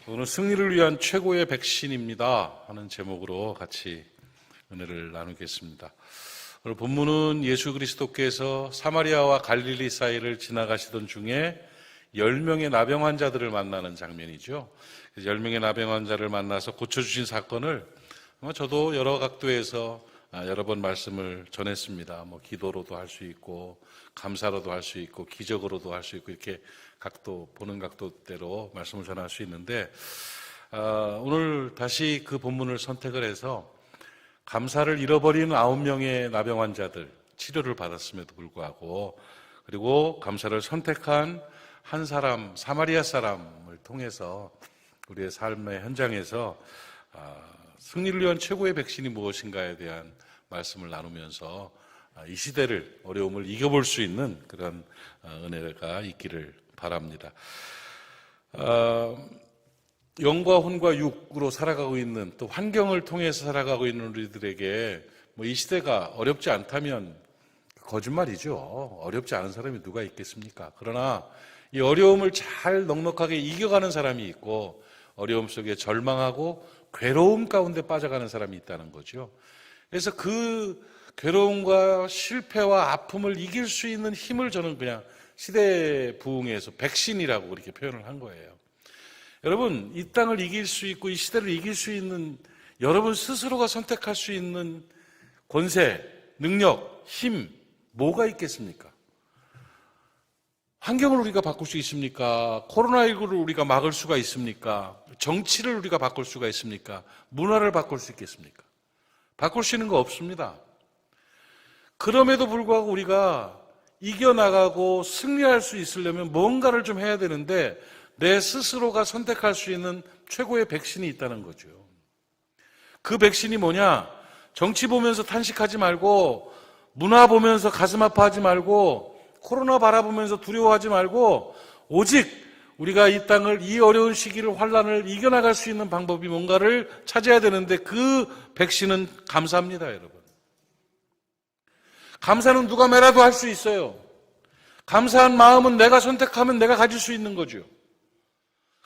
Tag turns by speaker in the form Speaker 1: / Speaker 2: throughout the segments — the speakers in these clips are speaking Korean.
Speaker 1: 오늘 승리를 위한 최고의 백신입니다 하는 제목으로 같이 은혜를 나누겠습니다. 오늘 본문은 예수 그리스도께서 사마리아와 갈릴리 사이를 지나가시던 중에 10명의 나병 환자들을 만나는 장면이죠. 10명의 나병 환자를 만나서 고쳐주신 사건을 저도 여러 각도에서 여러 번 말씀을 전했습니다. 기도로도 할 수 있고 감사로도 할 수 있고 기적으로도 할 수 있고 이렇게 보는 각도대로 말씀을 전할 수 있는데 오늘 다시 그 본문을 선택을 해서 감사를 잃어버린 9명의 나병 환자들 치료를 받았음에도 불구하고 그리고 감사를 선택한 한 사람 사마리아 사람을 통해서 우리의 삶의 현장에서 승리를 위한 최고의 백신이 무엇인가에 대한 말씀을 나누면서 이 시대를 어려움을 이겨볼 수 있는 그런 은혜가 있기를 바랍니다. 영과 혼과 육으로 살아가고 있는 또 환경을 통해서 살아가고 있는 우리들에게 이 시대가 어렵지 않다면 거짓말이죠. 어렵지 않은 사람이 누가 있겠습니까? 그러나 이 어려움을 잘 넉넉하게 이겨가는 사람이 있고 어려움 속에 절망하고 괴로움 가운데 빠져가는 사람이 있다는 거죠. 그래서 그 괴로움과 실패와 아픔을 이길 수 있는 힘을 저는 그냥 시대 부흥에서 백신이라고 그렇게 표현을 한 거예요. 여러분, 이 땅을 이길 수 있고 이 시대를 이길 수 있는 여러분 스스로가 선택할 수 있는 권세, 능력, 힘, 뭐가 있겠습니까? 환경을 우리가 바꿀 수 있습니까? 코로나19를 우리가 막을 수가 있습니까? 정치를 우리가 바꿀 수가 있습니까? 문화를 바꿀 수 있겠습니까? 바꿀 수 있는 거 없습니다. 그럼에도 불구하고 우리가 이겨나가고 승리할 수 있으려면 뭔가를 좀 해야 되는데 내 스스로가 선택할 수 있는 최고의 백신이 있다는 거죠. 그 백신이 뭐냐? 정치 보면서 탄식하지 말고 문화 보면서 가슴 아파하지 말고 코로나 바라보면서 두려워하지 말고 오직 우리가 이 땅을 이 어려운 시기를 환난을 이겨나갈 수 있는 방법이 뭔가를 찾아야 되는데 그 백신은 감사합니다, 여러분. 감사는 누가 매라도 할 수 있어요. 감사한 마음은 내가 선택하면 내가 가질 수 있는 거죠.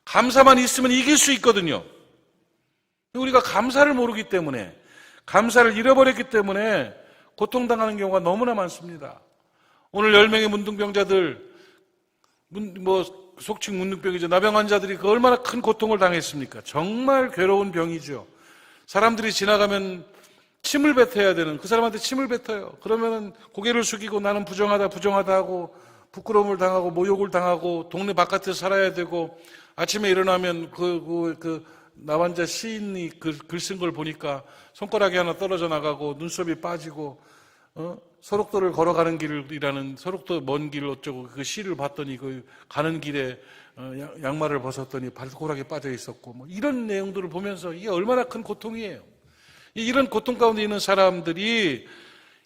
Speaker 1: 감사만 있으면 이길 수 있거든요. 우리가 감사를 모르기 때문에 감사를 잃어버렸기 때문에 고통당하는 경우가 너무나 많습니다. 오늘 10명의 문둥병자들 속칭 문둥병이죠. 나병 환자들이 그 얼마나 큰 고통을 당했습니까? 정말 괴로운 병이죠. 사람들이 지나가면 침을 뱉어야 되는 그 사람한테 침을 뱉어요. 그러면은 고개를 숙이고 나는 부정하다 하고 부끄러움을 당하고 모욕을 당하고 동네 바깥에서 살아야 되고 아침에 일어나면 나환자 시인이 글 쓴 걸 보니까 손가락이 하나 떨어져 나가고 눈썹이 빠지고 소록도를 걸어가는 길이라는 소록도 먼 길 어쩌고 그 시를 봤더니 그 가는 길에 양말을 벗었더니 발가락이 빠져 있었고 이런 내용들을 보면서 이게 얼마나 큰 고통이에요. 이런 고통 가운데 있는 사람들이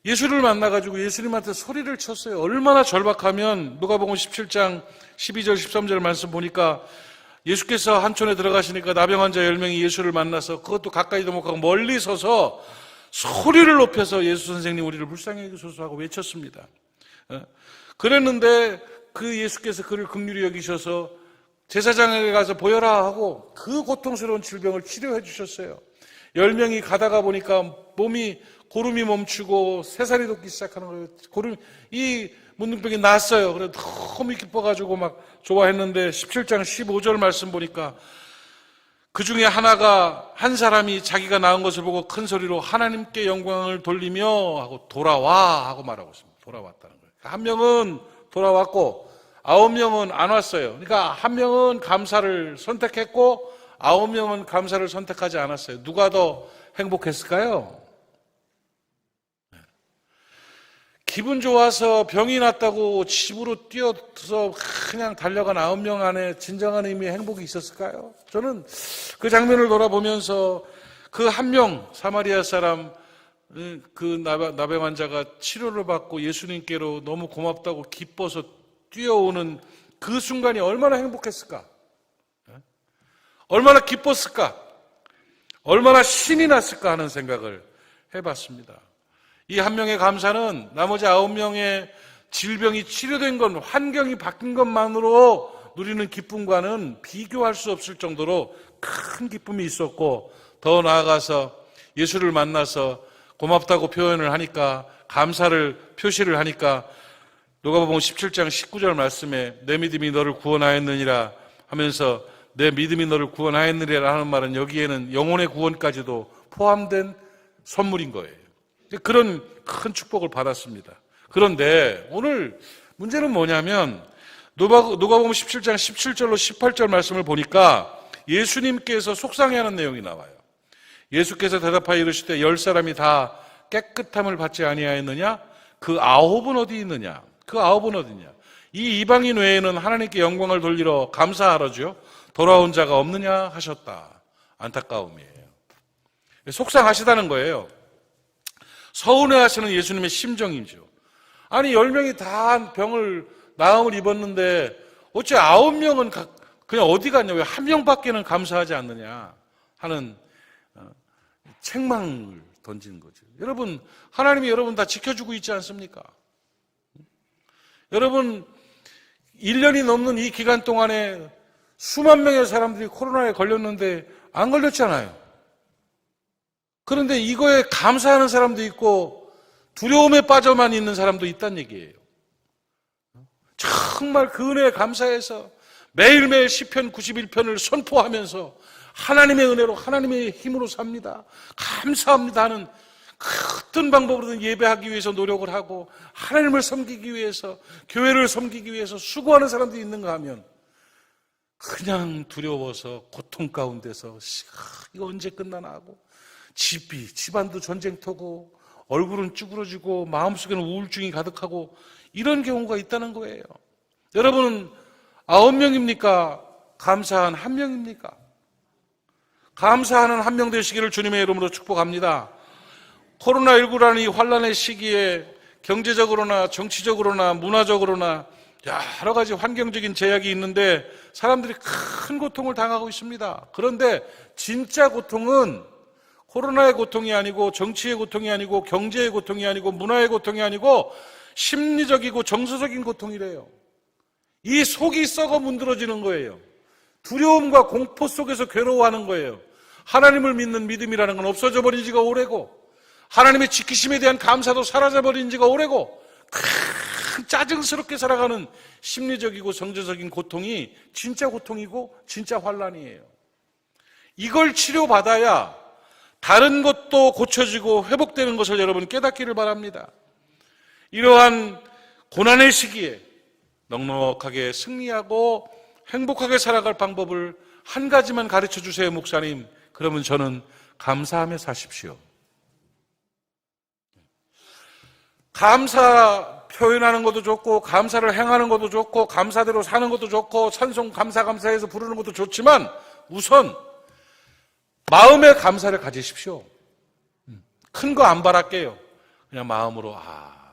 Speaker 1: 예수를 만나가지고 예수님한테 소리를 쳤어요. 얼마나 절박하면 누가복음 17장 12절 13절 말씀 보니까 예수께서 한촌에 들어가시니까 나병 환자 10명이 예수를 만나서 그것도 가까이도 못 가고 멀리 서서 소리를 높여서 예수 선생님 우리를 불쌍히 여기소서 하고 외쳤습니다. 그랬는데 그 예수께서 그를 긍휼히 여기셔서 제사장에게 가서 보여라 하고 그 고통스러운 질병을 치료해 주셨어요. 10명이 가다가 보니까 고름이 멈추고 새살이 돋기 시작하는 거예요. 이 문둥병이 났어요. 그래서 너무 기뻐가지고 막 좋아했는데 17장 15절 말씀 보니까 그 중에 한 사람이 자기가 낳은 것을 보고 큰 소리로 하나님께 영광을 돌리며 하고 돌아와 하고 말하고 있습니다. 돌아왔다는 거예요. 한 명은 돌아왔고 9명은 안 왔어요. 그러니까 한 명은 감사를 선택했고 9명은 감사를 선택하지 않았어요. 누가 더 행복했을까요? 기분 좋아서 병이 났다고 집으로 뛰어서 그냥 달려간 9명 안에 진정한 의미의 행복이 있었을까요? 저는 그 장면을 돌아보면서 그 한 명 사마리아 사람 그 나병 환자가 치료를 받고 예수님께로 너무 고맙다고 기뻐서 뛰어오는 그 순간이 얼마나 행복했을까? 얼마나 기뻤을까? 얼마나 신이 났을까 하는 생각을 해봤습니다. 이 한 명의 감사는 나머지 9명의 질병이 치료된 건 환경이 바뀐 것만으로 누리는 기쁨과는 비교할 수 없을 정도로 큰 기쁨이 있었고, 더 나아가서 예수를 만나서 고맙다고 표현을 하니까, 감사를 표시를 하니까, 누가복음 17장 19절 말씀에 내 믿음이 너를 구원하였느니라 하면서 내 믿음이 너를 구원하였느니라 하는 말은 여기에는 영혼의 구원까지도 포함된 선물인 거예요. 그런 큰 축복을 받았습니다. 그런데 오늘 문제는 뭐냐면 누가복음 17장 17절로 18절 말씀을 보니까 예수님께서 속상해하는 내용이 나와요. 예수께서 대답하여 이르시되 10사람이 다 깨끗함을 받지 아니하였느냐? 그 9은 어디 있느냐? 그 9은 어디냐? 이 이방인 외에는 하나님께 영광을 돌리러 감사하라죠. 돌아온 자가 없느냐 하셨다. 안타까움이에요. 속상하시다는 거예요. 서운해하시는 예수님의 심정이죠. 아니 10명이 다 병을 나음을 입었는데 어째 9명은 그냥 어디 갔냐? 왜 한 명밖에는 감사하지 않느냐 하는 책망을 던지는 거죠. 여러분, 하나님이 여러분 다 지켜주고 있지 않습니까? 여러분, 1년이 넘는 이 기간 동안에 수만 명의 사람들이 코로나에 걸렸는데 안 걸렸잖아요. 그런데 이거에 감사하는 사람도 있고 두려움에 빠져만 있는 사람도 있다는 얘기예요. 정말 그 은혜에 감사해서 매일매일 시편 91편을 선포하면서 하나님의 은혜로 하나님의 힘으로 삽니다. 감사합니다 하는 어떤 방법으로든 예배하기 위해서 노력을 하고 하나님을 섬기기 위해서 교회를 섬기기 위해서 수고하는 사람들이 있는가 하면 그냥 두려워서 고통 가운데서 이거 언제 끝나나 하고 집안도 전쟁터고 얼굴은 쭈그러지고 마음속에는 우울증이 가득하고 이런 경우가 있다는 거예요. 여러분은 9명입니까? 감사한 1명입니까? 감사하는 1명 되시기를 주님의 이름으로 축복합니다. 코로나19라는 이 환란의 시기에 경제적으로나 정치적으로나 문화적으로나 여러 가지 환경적인 제약이 있는데 사람들이 큰 고통을 당하고 있습니다. 그런데 진짜 고통은 코로나의 고통이 아니고 정치의 고통이 아니고 경제의 고통이 아니고 문화의 고통이 아니고 심리적이고 정서적인 고통이래요. 이 속이 썩어 문드러지는 거예요. 두려움과 공포 속에서 괴로워하는 거예요. 하나님을 믿는 믿음이라는 건 없어져 버린 지가 오래고 하나님의 지키심에 대한 감사도 사라져 버린 지가 오래고 짜증스럽게 살아가는 심리적이고 정서적인 고통이 진짜 고통이고 진짜 환란이에요. 이걸 치료받아야 다른 것도 고쳐지고 회복되는 것을 여러분 깨닫기를 바랍니다. 이러한 고난의 시기에 넉넉하게 승리하고 행복하게 살아갈 방법을 한 가지만 가르쳐 주세요, 목사님. 그러면 저는 감사하며 사십시오. 감사 표현하는 것도 좋고 감사를 행하는 것도 좋고 감사대로 사는 것도 좋고 찬송 감사해서 부르는 것도 좋지만 우선 마음의 감사를 가지십시오. 큰 거 안 바랄게요. 그냥 마음으로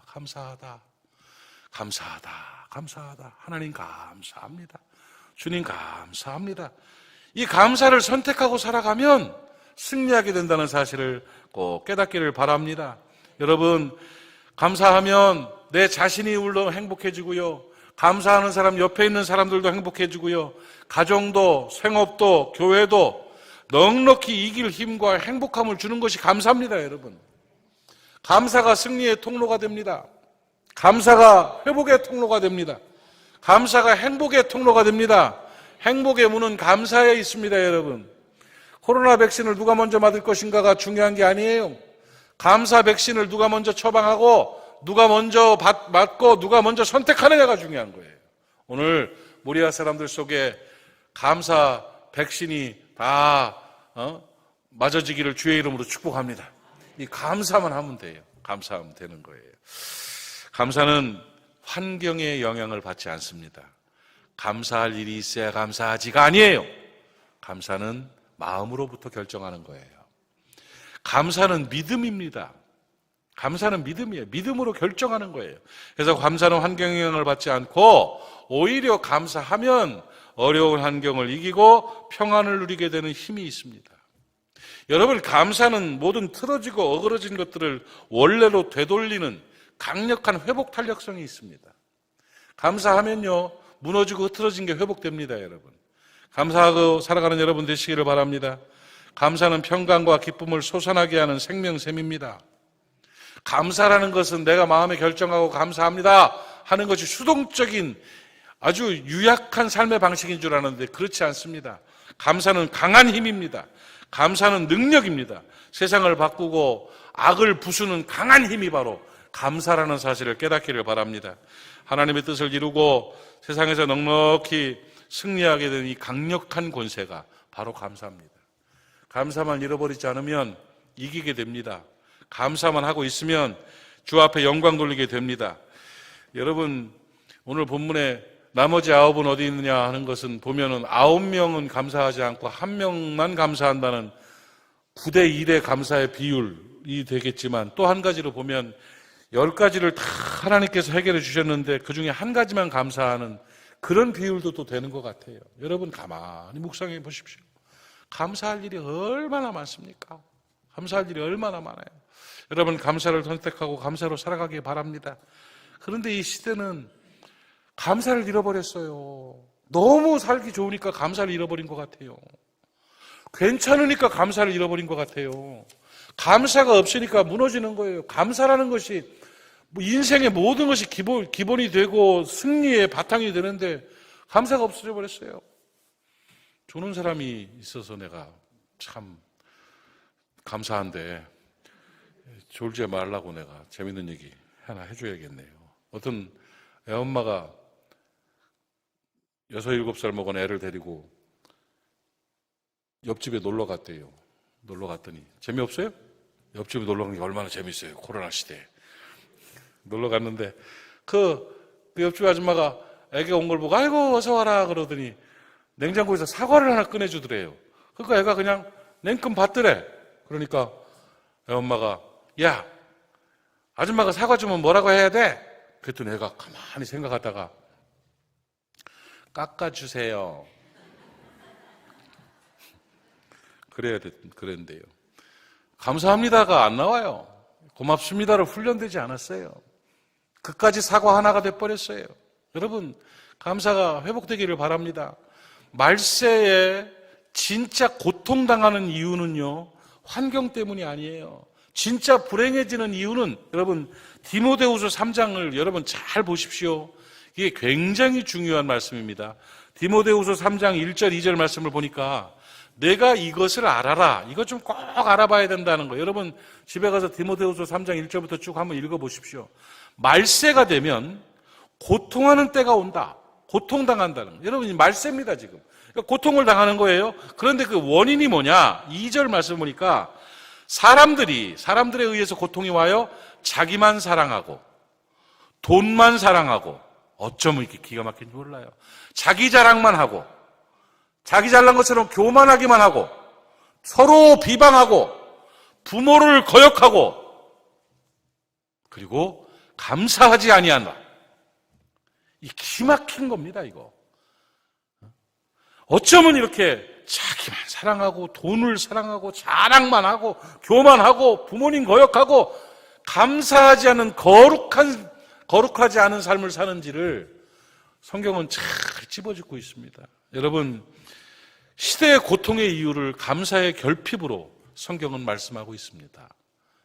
Speaker 1: 감사하다. 하나님 감사합니다. 주님 감사합니다. 이 감사를 선택하고 살아가면 승리하게 된다는 사실을 꼭 깨닫기를 바랍니다. 여러분, 감사하면 내 자신이 물론 행복해지고요. 감사하는 사람 옆에 있는 사람들도 행복해지고요. 가정도 생업도 교회도 넉넉히 이길 힘과 행복함을 주는 것이 감사입니다, 여러분. 감사가 승리의 통로가 됩니다. 감사가 회복의 통로가 됩니다. 감사가 행복의 통로가 됩니다. 행복의 문은 감사에 있습니다, 여러분. 코로나 백신을 누가 먼저 맞을 것인가가 중요한 게 아니에요. 감사 백신을 누가 먼저 처방하고 누가 먼저 맞고 누가 먼저 선택하느냐가 중요한 거예요. 오늘 모리아 사람들 속에 감사 백신이 다 맞아지기를 주의 이름으로 축복합니다. 이 감사만 하면 돼요. 감사하면 되는 거예요. 감사는 환경의 영향을 받지 않습니다. 감사할 일이 있어야 감사하지가 아니에요. 감사는 마음으로부터 결정하는 거예요. 감사는 믿음입니다. 감사는 믿음이에요. 믿음으로 결정하는 거예요. 그래서 감사는 환경의 영향을 받지 않고 오히려 감사하면 어려운 환경을 이기고 평안을 누리게 되는 힘이 있습니다. 여러분, 감사는 모든 틀어지고 어그러진 것들을 원래로 되돌리는 강력한 회복 탄력성이 있습니다. 감사하면요, 무너지고 흐트러진 게 회복됩니다, 여러분. 감사하고 살아가는 여러분 되시기를 바랍니다. 감사는 평강과 기쁨을 솟아나게 하는 생명샘입니다. 감사라는 것은 내가 마음에 결정하고 감사합니다 하는 것이 수동적인 아주 유약한 삶의 방식인 줄 아는데 그렇지 않습니다. 감사는 강한 힘입니다. 감사는 능력입니다. 세상을 바꾸고 악을 부수는 강한 힘이 바로 감사라는 사실을 깨닫기를 바랍니다. 하나님의 뜻을 이루고 세상에서 넉넉히 승리하게 된 이 강력한 권세가 바로 감사입니다. 감사만 잃어버리지 않으면 이기게 됩니다. 감사만 하고 있으면 주 앞에 영광 돌리게 됩니다. 여러분, 오늘 본문에 나머지 9은 어디 있느냐 하는 것은 보면은 9명은 감사하지 않고 1명만 감사한다는 9대 1의 감사의 비율이 되겠지만, 또 한 가지로 보면 10가지를 다 하나님께서 해결해 주셨는데 그 중에 한 가지만 감사하는 그런 비율도 또 되는 것 같아요. 여러분 가만히 묵상해 보십시오. 감사할 일이 얼마나 많습니까? 감사할 일이 얼마나 많아요. 여러분 감사를 선택하고 감사로 살아가기 바랍니다. 그런데 이 시대는 감사를 잃어버렸어요. 너무 살기 좋으니까 감사를 잃어버린 것 같아요. 괜찮으니까 감사를 잃어버린 것 같아요. 감사가 없으니까 무너지는 거예요. 감사라는 것이 인생의 모든 것이 기본이 되고 승리의 바탕이 되는데 감사가 없어져 버렸어요. 조는 사람이 있어서 내가 참 감사한데 졸지 말라고 내가 재밌는 얘기 하나 해줘야겠네요. 어떤 애엄마가 6, 7살 먹은 애를 데리고 옆집에 놀러 갔대요. 놀러 갔더니 재미없어요? 옆집에 놀러 간 게 얼마나 재밌어요. 코로나 시대에. 놀러 갔는데 그 옆집 아줌마가 애가 온 걸 보고 아이고 어서 와라 그러더니 냉장고에서 사과를 하나 꺼내주더래요. 그러니까 애가 그냥 냉큼 받더래. 그러니까 애 엄마가 야 아줌마가 사과 주면 뭐라고 해야 돼? 그랬더니 애가 가만히 생각하다가 깎아주세요. 그랬는데요. 감사합니다가 안 나와요. 고맙습니다로 훈련되지 않았어요. 그까지 사과 하나가 돼버렸어요. 여러분 감사가 회복되기를 바랍니다. 말세에 진짜 고통당하는 이유는요 환경 때문이 아니에요. 진짜 불행해지는 이유는 여러분 디모데후서 3장을 여러분 잘 보십시오. 이게 굉장히 중요한 말씀입니다. 디모데후서 3장 1절 2절 말씀을 보니까 내가 이것을 알아라. 이것 좀 꼭 알아봐야 된다는 거예요. 여러분 집에 가서 디모데후서 3장 1절부터 쭉 한번 읽어보십시오. 말세가 되면 고통하는 때가 온다. 고통당한다는 거예요. 여러분 말세입니다 지금. 그러니까 고통을 당하는 거예요. 그런데 그 원인이 뭐냐? 2절 말씀 보니까 사람들에 의해서 고통이 와요. 자기만 사랑하고 돈만 사랑하고 어쩌면 이렇게 기가 막힌지 몰라요. 자기 자랑만 하고 자기 잘난 것처럼 교만하기만 하고 서로 비방하고 부모를 거역하고 그리고 감사하지 아니한다. 이 기막힌 겁니다 이거. 어쩌면 이렇게 자기만 사랑하고 돈을 사랑하고 자랑만 하고 교만하고 부모님 거역하고 감사하지 않은 거룩하지 않은 삶을 사는지를 성경은 잘 집어짓고 있습니다. 여러분 시대의 고통의 이유를 감사의 결핍으로 성경은 말씀하고 있습니다.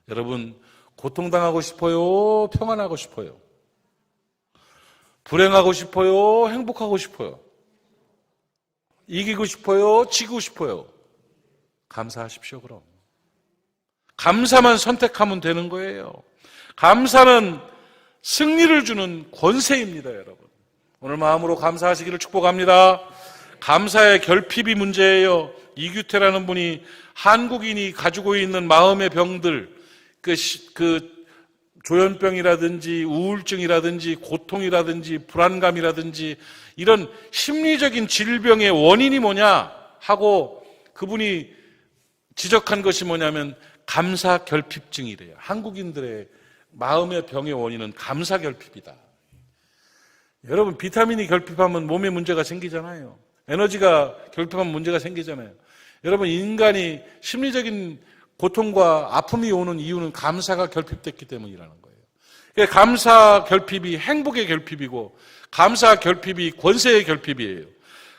Speaker 1: 여러분 고통당하고 싶어요? 평안하고 싶어요? 불행하고 싶어요? 행복하고 싶어요? 이기고 싶어요? 지고 싶어요? 감사하십시오 그럼. 감사만 선택하면 되는 거예요. 감사는 승리를 주는 권세입니다 여러분. 오늘 마음으로 감사하시기를 축복합니다. 감사의 결핍이 문제예요. 이규태라는 분이 한국인이 가지고 있는 마음의 병들, 그 조현병이라든지 우울증이라든지 고통이라든지 불안감이라든지 이런 심리적인 질병의 원인이 뭐냐 하고 그분이 지적한 것이 뭐냐면 감사 결핍증이래요. 한국인들의 마음의 병의 원인은 감사 결핍이다. 여러분 비타민이 결핍하면 몸에 문제가 생기잖아요. 에너지가 결핍하면 문제가 생기잖아요. 여러분 인간이 심리적인 고통과 아픔이 오는 이유는 감사가 결핍됐기 때문이라는 거예요. 감사 결핍이 행복의 결핍이고 감사 결핍이 권세의 결핍이에요.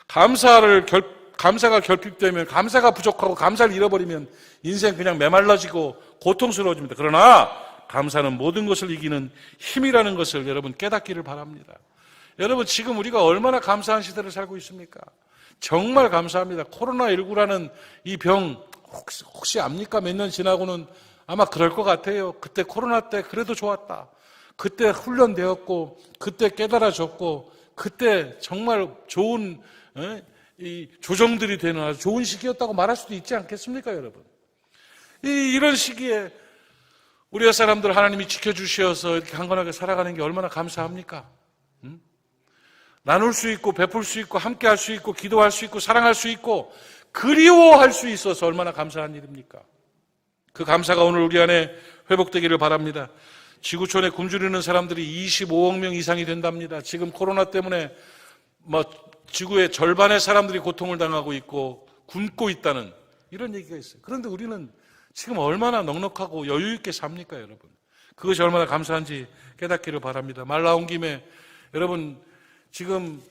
Speaker 1: 감사가 결핍되면 감사가 부족하고 감사를 잃어버리면 인생 그냥 메말라지고 고통스러워집니다. 그러나 감사는 모든 것을 이기는 힘이라는 것을 여러분 깨닫기를 바랍니다. 여러분 지금 우리가 얼마나 감사한 시대를 살고 있습니까? 정말 감사합니다. 코로나19라는 이 병 혹시 압니까? 몇 년 지나고는 아마 그럴 것 같아요. 그때 코로나 때 그래도 좋았다. 그때 훈련되었고 그때 깨달아졌고 그때 정말 좋은 이 조정들이 되는 아주 좋은 시기였다고 말할 수도 있지 않겠습니까, 여러분? 이런 시기에 우리의 사람들 하나님이 지켜주셔서 이렇게 강건하게 살아가는 게 얼마나 감사합니까? 나눌 수 있고 베풀 수 있고 함께 할 수 있고 기도할 수 있고 사랑할 수 있고 그리워할 수 있어서 얼마나 감사한 일입니까? 그 감사가 오늘 우리 안에 회복되기를 바랍니다. 지구촌에 굶주리는 사람들이 25억 명 이상이 된답니다. 지금 코로나 때문에 지구의 절반의 사람들이 고통을 당하고 있고 굶고 있다는 이런 얘기가 있어요. 그런데 우리는 지금 얼마나 넉넉하고 여유 있게 삽니까, 여러분? 그것이 얼마나 감사한지 깨닫기를 바랍니다. 말 나온 김에 여러분 지금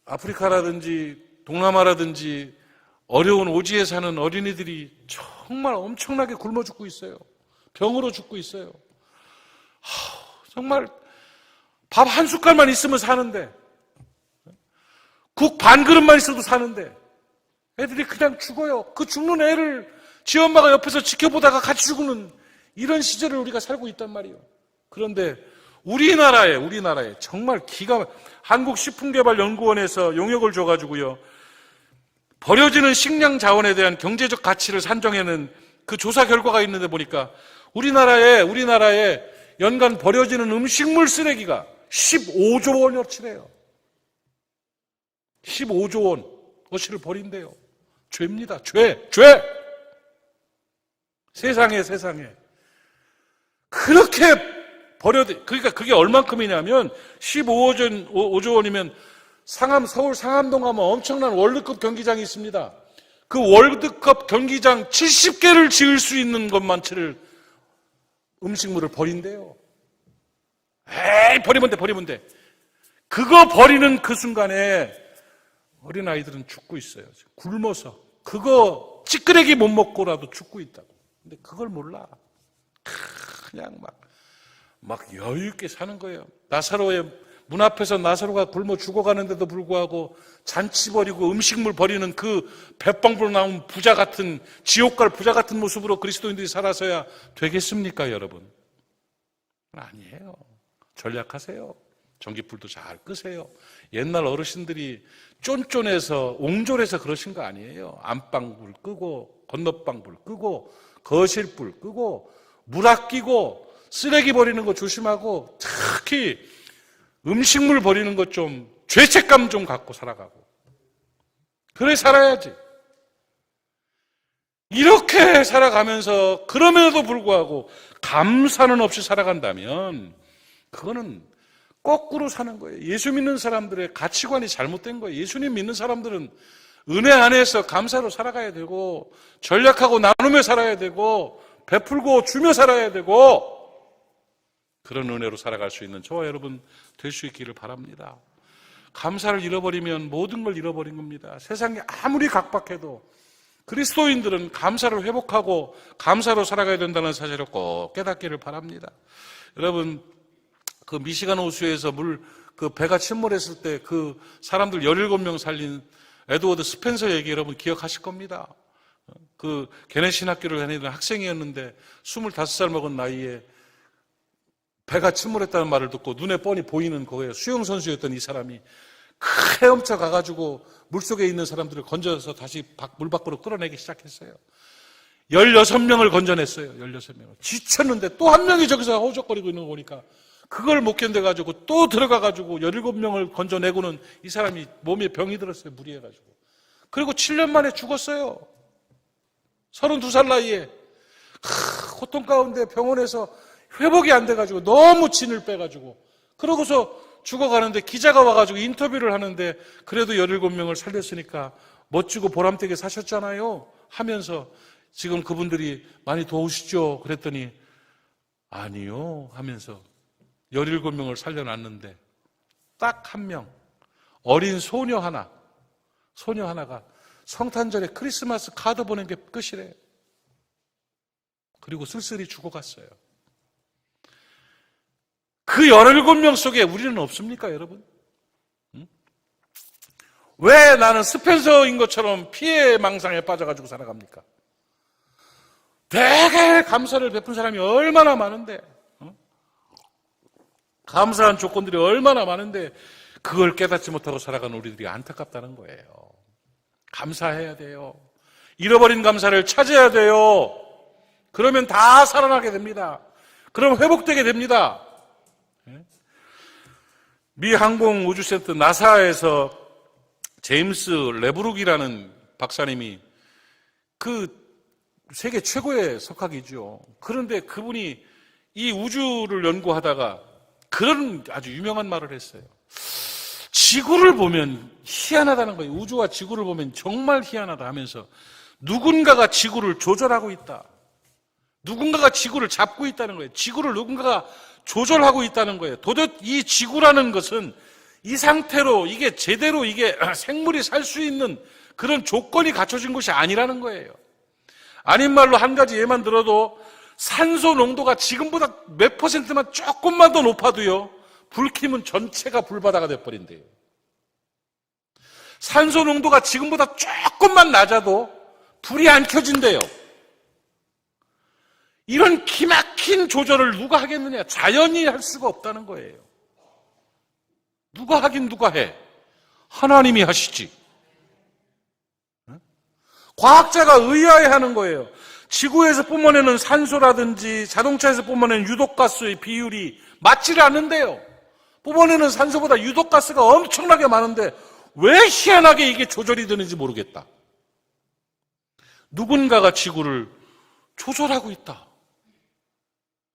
Speaker 1: 아프리카라든지 동남아라든지 어려운 오지에 사는 어린이들이 정말 엄청나게 굶어 죽고 있어요. 병으로 죽고 있어요. 정말 밥 한 숟갈만 있으면 사는데 국 반 그릇만 있어도 사는데 애들이 그냥 죽어요. 그 죽는 애를 지 엄마가 옆에서 지켜보다가 같이 죽는 이런 시절을 우리가 살고 있단 말이에요. 그런데 우리나라에 정말 한국식품개발연구원에서 용역을 줘가지고요. 버려지는 식량 자원에 대한 경제적 가치를 산정해낸 그 조사 결과가 있는데 보니까 우리나라에 연간 버려지는 음식물 쓰레기가 15조 원어치래요. 15조 원어치를 버린대요. 죄입니다. 죄! 세상에. 그렇게 그러니까 그게 얼만큼이냐면 15조 원이면 서울 상암동 가면 엄청난 월드컵 경기장이 있습니다. 그 월드컵 경기장 70개를 지을 수 있는 것만치를 음식물을 버린대요. 버리면 돼. 그거 버리는 그 순간에 어린아이들은 죽고 있어요. 굶어서. 그거 찌끄레기 못 먹고라도 죽고 있다고. 근데 그걸 몰라. 그냥 막 여유 있게 사는 거예요. 나사로의 문 앞에서 나사로가 굶어 죽어가는데도 불구하고 잔치 버리고 음식물 버리는 그 뱃방부로 나온 지옥 갈 부자 같은 모습으로 그리스도인들이 살아서야 되겠습니까, 여러분? 아니에요. 전략하세요. 전기불도 잘 끄세요. 옛날 어르신들이 쫀쫀해서 옹졸해서 그러신 거 아니에요. 안방불 끄고 건너방불 끄고 거실불 끄고 물 아끼고 쓰레기 버리는 거 조심하고 특히 음식물 버리는 것 좀 죄책감 좀 갖고 살아가고 그래 살아야지. 이렇게 살아가면서 그럼에도 불구하고 감사는 없이 살아간다면 그거는 거꾸로 사는 거예요. 예수 믿는 사람들의 가치관이 잘못된 거예요. 예수님 믿는 사람들은 은혜 안에서 감사로 살아가야 되고 전략하고 나누며 살아야 되고 베풀고 주며 살아야 되고 그런 은혜로 살아갈 수 있는 저와 여러분 될 수 있기를 바랍니다. 감사를 잃어버리면 모든 걸 잃어버린 겁니다. 세상이 아무리 각박해도 그리스도인들은 감사를 회복하고 감사로 살아가야 된다는 사실을 꼭 깨닫기를 바랍니다. 여러분 그 미시간 호수에서 그 배가 침몰했을 때 그 사람들 17명 살린 에드워드 스펜서 얘기 여러분 기억하실 겁니다. 그 게네신 학교를 다니던 학생이었는데 25살 먹은 나이에 배가 침몰했다는 말을 듣고 눈에 뻔히 보이는 거예요. 수영선수였던 이 사람이 헤엄쳐 가가지고 물속에 있는 사람들을 건져서 다시 물 밖으로 끌어내기 시작했어요. 16명을 건져냈어요. 16명을. 지쳤는데 또 한 명이 저기서 허우적거리고 있는 거 보니까 그걸 못 견뎌가지고 또 들어가가지고 17명을 건져내고는 이 사람이 몸에 병이 들었어요. 무리해가지고. 그리고 7년 만에 죽었어요. 32살 나이에. 고통 가운데 병원에서 회복이 안 돼가지고 너무 진을 빼가지고 그러고서 죽어가는데 기자가 와가지고 인터뷰를 하는데 그래도 17명을 살렸으니까 멋지고 보람되게 사셨잖아요 하면서 지금 그분들이 많이 도우시죠 그랬더니 아니요 하면서 17명을 살려놨는데 딱 한 명, 어린 소녀 하나가 성탄절에 크리스마스 카드 보낸 게 끝이래요. 그리고 쓸쓸히 죽어갔어요. 그 17명 속에 우리는 없습니까, 여러분? 왜 나는 스펜서인 것처럼 피해망상에 빠져가지고 살아갑니까? 되게 감사를 베푼 사람이 얼마나 많은데, 감사한 조건들이 얼마나 많은데 그걸 깨닫지 못하고 살아가는 우리들이 안타깝다는 거예요. 감사해야 돼요. 잃어버린 감사를 찾아야 돼요. 그러면 다 살아나게 됩니다. 그럼 회복되게 됩니다. 미 항공우주센터 나사에서 제임스 레브룩이라는 박사님이 그 세계 최고의 석학이죠. 그런데 그분이 이 우주를 연구하다가 그런 아주 유명한 말을 했어요. 지구를 보면 희한하다는 거예요. 우주와 지구를 보면 정말 희한하다 하면서 누군가가 지구를 조절하고 있다. 누군가가 지구를 잡고 있다는 거예요. 지구를 누군가가 조절하고 있다는 거예요. 도대체 이 지구라는 것은 이 상태로 이게 제대로 이게 생물이 살 수 있는 그런 조건이 갖춰진 것이 아니라는 거예요. 아닌 말로 한 가지 예만 들어도 산소 농도가 지금보다 몇 퍼센트만 조금만 더 높아도요, 불키면 전체가 불바다가 돼버린대요. 산소 농도가 지금보다 조금만 낮아도 불이 안 켜진대요. 이런 기막힌 조절을 누가 하겠느냐? 자연이 할 수가 없다는 거예요. 누가 하긴 누가 해? 하나님이 하시지. 과학자가 의아해하는 거예요. 지구에서 뿜어내는 산소라든지 자동차에서 뿜어내는 유독가스의 비율이 맞지를 않는데요. 뿜어내는 산소보다 유독가스가 엄청나게 많은데 왜 희한하게 이게 조절이 되는지 모르겠다. 누군가가 지구를 조절하고 있다.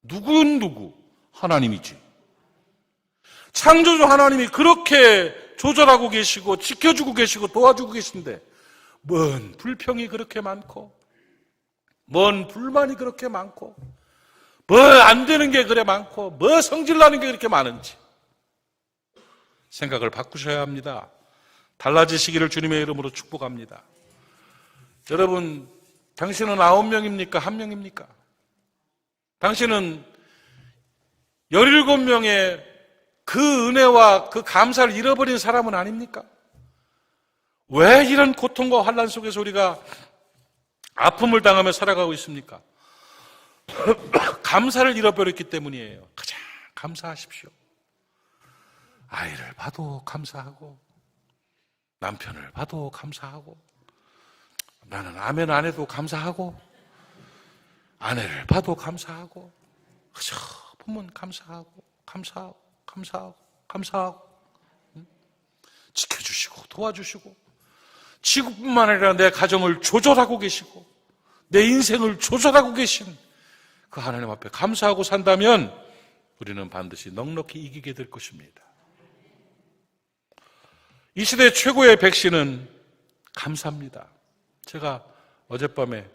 Speaker 1: 누구? 하나님이지. 창조주 하나님이 그렇게 조절하고 계시고 지켜주고 계시고 도와주고 계신데 뭔 불평이 그렇게 많고 뭔 불만이 그렇게 많고 뭐 안 되는 게 그래 많고 뭐 성질나는 게 그렇게 많은지 생각을 바꾸셔야 합니다. 달라지시기를 주님의 이름으로 축복합니다. 여러분, 당신은 9명입니까? 1명입니까? 당신은 17명의 그 은혜와 그 감사를 잃어버린 사람은 아닙니까? 왜 이런 고통과 환난 속에서 우리가 아픔을 당하며 살아가고 있습니까? 감사를 잃어버렸기 때문이에요. 가장 감사하십시오. 아이를 봐도 감사하고 남편을 봐도 감사하고 나는 아멘 안 해도 감사하고 아내를 봐도 감사하고 그저 보면 감사하고 지켜주시고 도와주시고 지구뿐만 아니라 내 가정을 조절하고 계시고 내 인생을 조절하고 계신 그 하나님 앞에 감사하고 산다면 우리는 반드시 넉넉히 이기게 될 것입니다. 이 시대 최고의 백신은 감사입니다. 제가 어젯밤에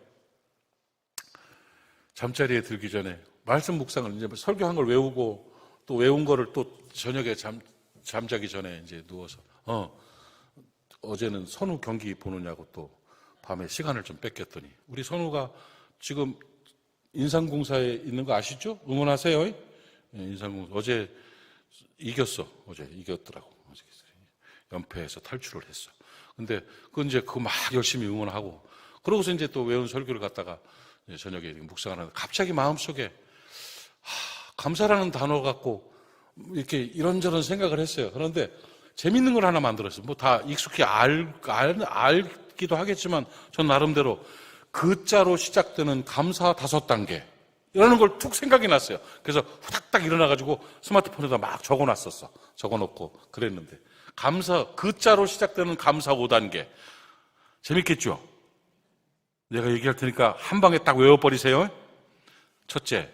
Speaker 1: 잠자리에 들기 전에 말씀 묵상을 이제 설교한 걸 외우고 또 외운 거를 또 저녁에 잠자기 전에 이제 누워서 어제는 선우 경기 보느냐고 또 밤에 시간을 좀 뺏겼더니 우리 선우가 지금 인삼공사에 있는 거 아시죠? 응원하세요. 인삼공사 어제 이겼어. 어제 이겼더라고. 연패에서 탈출을 했어. 근데 그거 막 열심히 응원하고 그러고서 이제 또 외운 설교를 갖다가 저녁에 묵상하는데 갑자기 마음속에 감사라는 단어 갖고 이렇게 이런저런 생각을 했어요. 그런데 재밌는 걸 하나 만들었어요. 뭐 다 익숙히 알기도 하겠지만 전 나름대로 그자로 시작되는 감사 5단계 이러는 걸 툭 생각이 났어요. 그래서 후닥닥 일어나가지고 스마트폰에다 막 적어놨었어. 적어놓고 그랬는데 그자로 시작되는 감사 5단계 재밌겠죠? 내가 얘기할 테니까 한 방에 딱 외워버리세요. 첫째,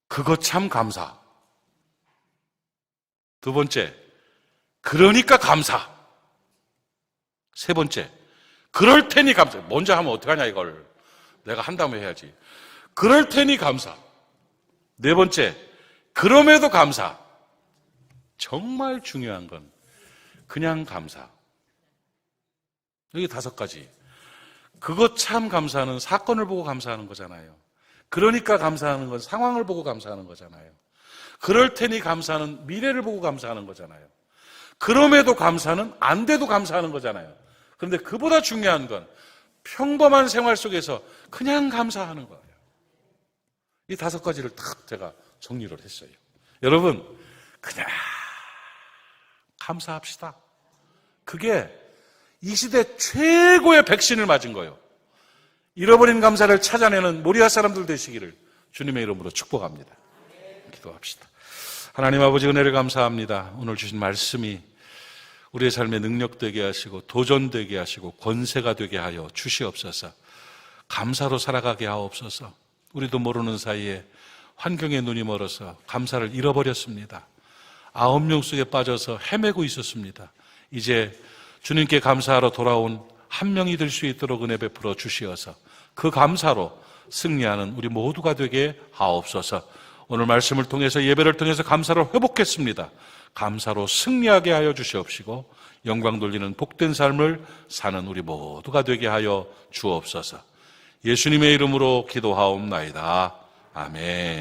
Speaker 1: 그거 참 감사. 두 번째, 그러니까 감사. 세 번째, 그럴 테니 감사. 먼저 하면 어떡하냐 이걸. 내가 한 다음에 해야지. 그럴 테니 감사. 네 번째, 그럼에도 감사. 정말 중요한 건 그냥 감사. 여기 5가지. 그것 참 감사는 사건을 보고 감사하는 거잖아요. 그러니까 감사하는 건 상황을 보고 감사하는 거잖아요. 그럴 테니 감사는 미래를 보고 감사하는 거잖아요. 그럼에도 감사는 안 돼도 감사하는 거잖아요. 그런데 그보다 중요한 건 평범한 생활 속에서 그냥 감사하는 거예요. 이 5가지를 딱 제가 정리를 했어요. 여러분, 그냥 감사합시다. 그게 이 시대 최고의 백신을 맞은 거예요. 잃어버린 감사를 찾아내는 모리아 사람들 되시기를 주님의 이름으로 축복합니다. 기도합시다. 하나님 아버지 은혜를 감사합니다. 오늘 주신 말씀이 우리의 삶에 능력되게 하시고 도전되게 하시고 권세가 되게 하여 주시옵소서. 감사로 살아가게 하옵소서. 우리도 모르는 사이에 환경에 눈이 멀어서 감사를 잃어버렸습니다. 9명 속에 빠져서 헤매고 있었습니다. 이제 주님께 감사하러 돌아온 한 명이 될 수 있도록 은혜 베풀어 주시어서 그 감사로 승리하는 우리 모두가 되게 하옵소서. 오늘 말씀을 통해서 예배를 통해서 감사를 회복했습니다. 감사로 승리하게 하여 주시옵시고 영광 돌리는 복된 삶을 사는 우리 모두가 되게 하여 주옵소서. 예수님의 이름으로 기도하옵나이다. 아멘.